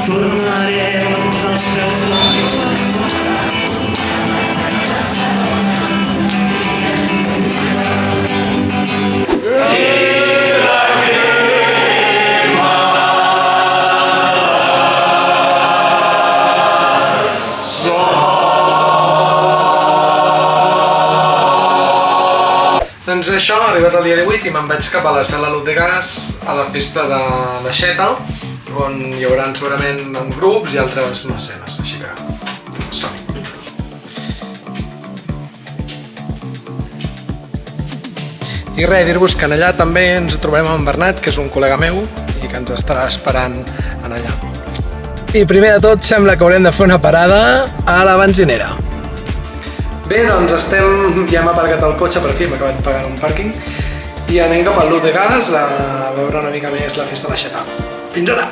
tornarem a posar els peus. Doncs això, ha arribat el dia 18 i me'n vaig cap a la sala Luz de Gas a la festa de l'aixeta, on hi haurà segurament grups i altres escenes, així que som-hi. I res, dir-vos que allà també ens trobarem amb en Bernat, que és un col·lega meu i que ens estarà esperant en allà. I primer de tot sembla que haurem de fer una parada a la benzinera. Bé, doncs ja hem aparcat el cotxe, per fi hem acabat pagant un pàrquing i anem cap al Luz de Gas a veure una mica més la festa d'aixeta. Fins ara!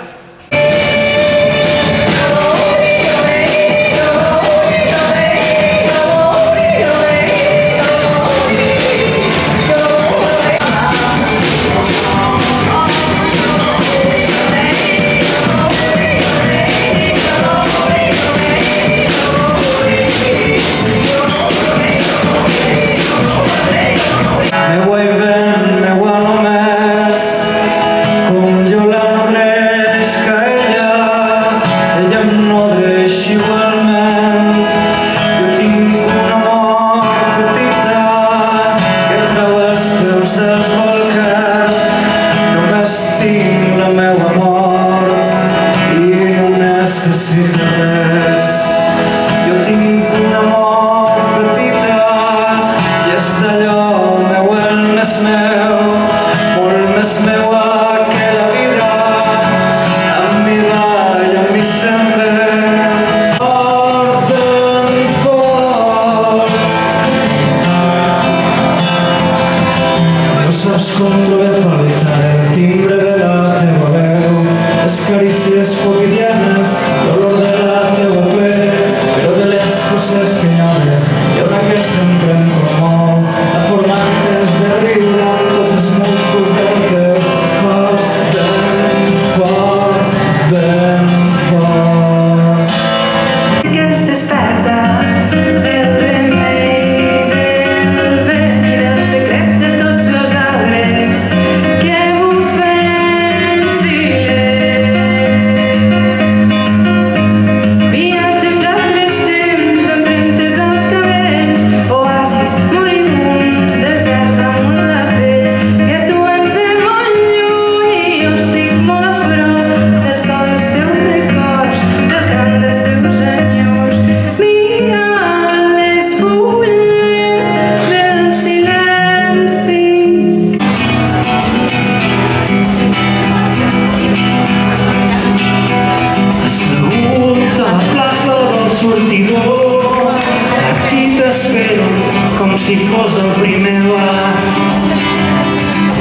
si fos el primer bar.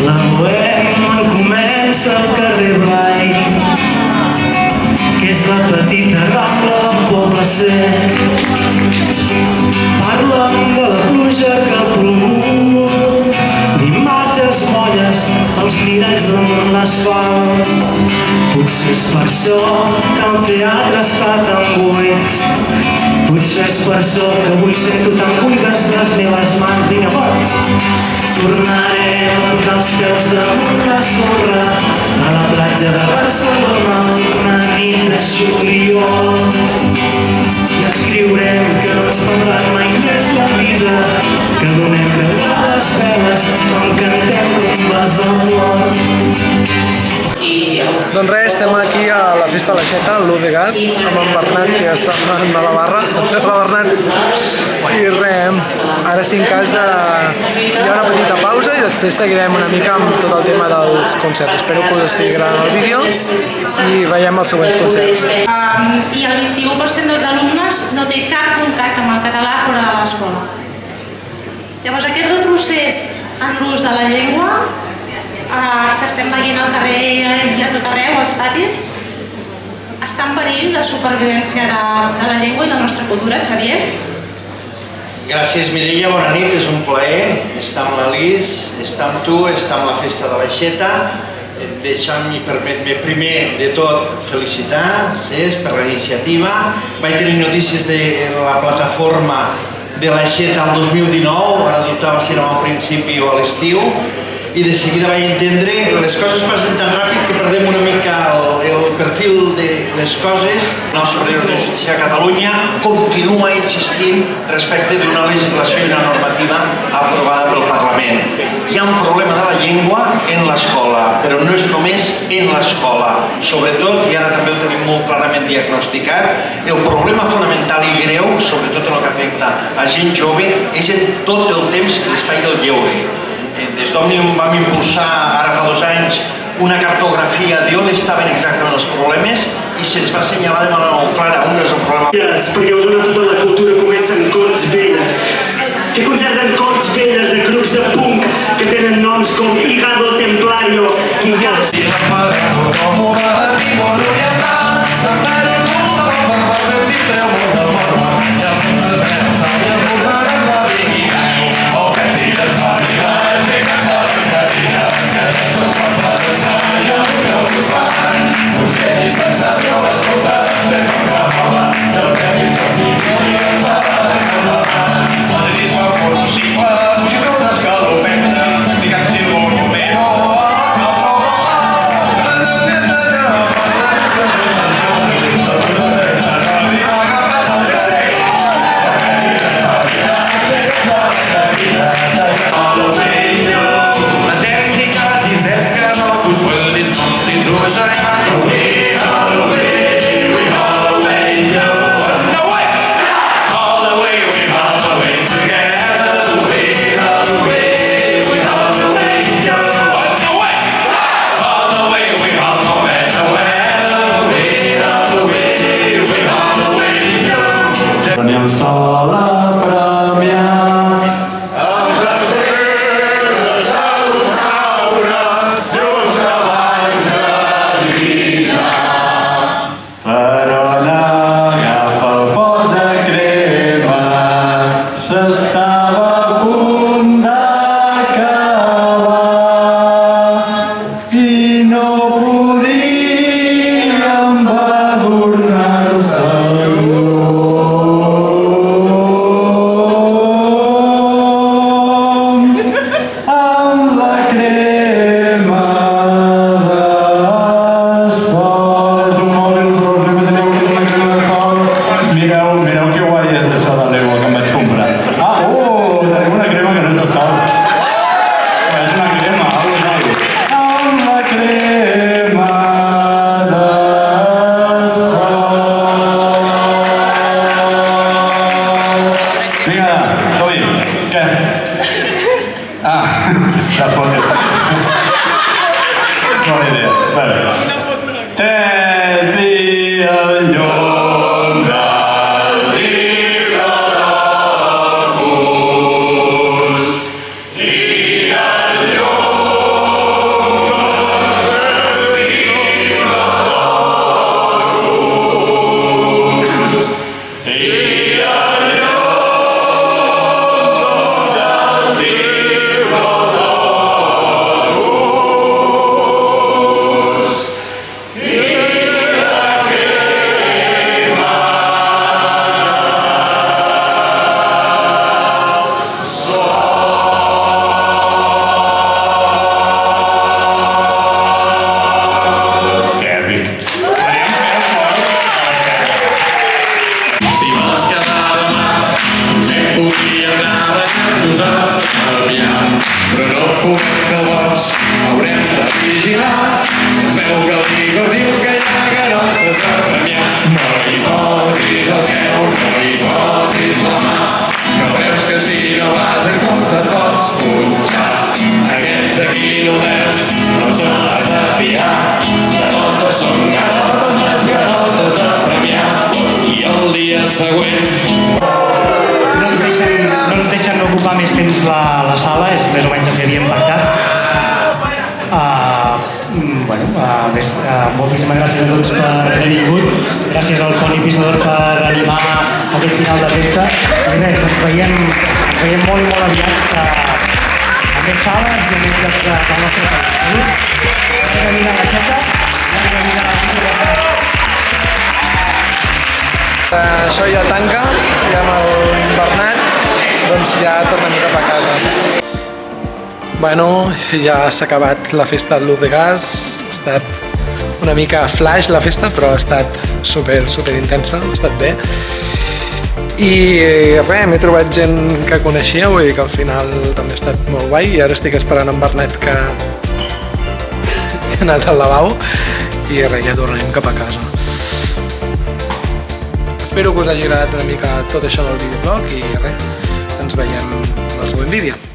La bohème comença al carrer Blai, que és la petita rambla del poble sec. Parlen de la pluja que ha plogut, d'imatges molles als miralls damunt l'asfalt. Potser és per això que el teatre està tan buit. Potser és per això que avui sento tan buides les meves mans. Vinga, fort! Tornarem a posar els peus damunt la sorra a la platja de Barcelona una nit de juliol. I escriurem que no ens prendrà mai més la vida, que donem veu a les veles quan cantem rumbes del món. Doncs res, estem aquí a la festa de l'aixeta, al Luz de Gas, amb en Bernat, que ja està a la barra. I res, ara sí en casa hi ha una petita pausa i després seguirem una mica amb tot el tema dels concerts. Espero que us estigui agradant el vídeo i veiem els següents concerts. I el 21% dels alumnes no té cap contacte amb el català fora de l'escola. Llavors aquest retrocés en l'ús de la llengua que estem veient al carrer i a tot arreu, als patis, està en perill de supervivència de la llengua i la nostra cultura. Xavier? Gràcies, Mireia, bona nit, és un plaer estar amb la Lis, estar amb tu, estar amb la festa de l'aixeta. deixant-me, permet-me primer de tot felicitar Cesc per la iniciativa. Vaig tenir notícies de la plataforma de l'Aixeta el 2019, ara dubtava si era al principi o a l'estiu, i de seguida vaig entendre les coses passen tan ràpid que perdem una mica el perfil de les coses. El Superior de Justícia de Catalunya continua insistint respecte d'una legislació i una normativa aprovada pel Parlament. Hi ha un problema de la llengua en l'escola, però no és només en l'escola. Sobretot, i ara també ho tenim molt clarament diagnosticat, el problema fonamental i greu, sobretot en el que afecta a gent jove, és en tot el temps l'espai del lleure. Des d'Òmnium vam impulsar, ara fa 2 anys, una cartografia d'on estaven exactament els problemes i se'ns va assenyalar de manera molt clara on és el problema. Perquè us dona tota la cultura comença en corts velles. Fer concerts en corts velles de grups de punk que tenen noms com Hígado Templario, Quincas. la sala, és més o menys el que havíem pactat. Moltíssimes gràcies a tots per haver vingut. Gràcies al Poni Pissador per animar aquest final de festa. I res, ens veiem molt i molt aviat més sales i més llocs del nostre país. Salut, llarga vida a l'aixeta, llarga vida a la vida. Això ja tanca, i amb el Bernat doncs ja tornem cap a casa. Bueno, ja s'ha acabat la festa de l'Uz de Gas, ha estat una mica flash la festa, però ha estat super intensa, ha estat bé. I res, m'he trobat gent que coneixia, vull dir que al final també ha estat molt guai, i ara estic esperant en Bernat que he anat al lavabo, i res, ja tornem cap a casa. Espero que us hagi agradat una mica tot això del videoblog i res, ens veiem en el següent vídeo.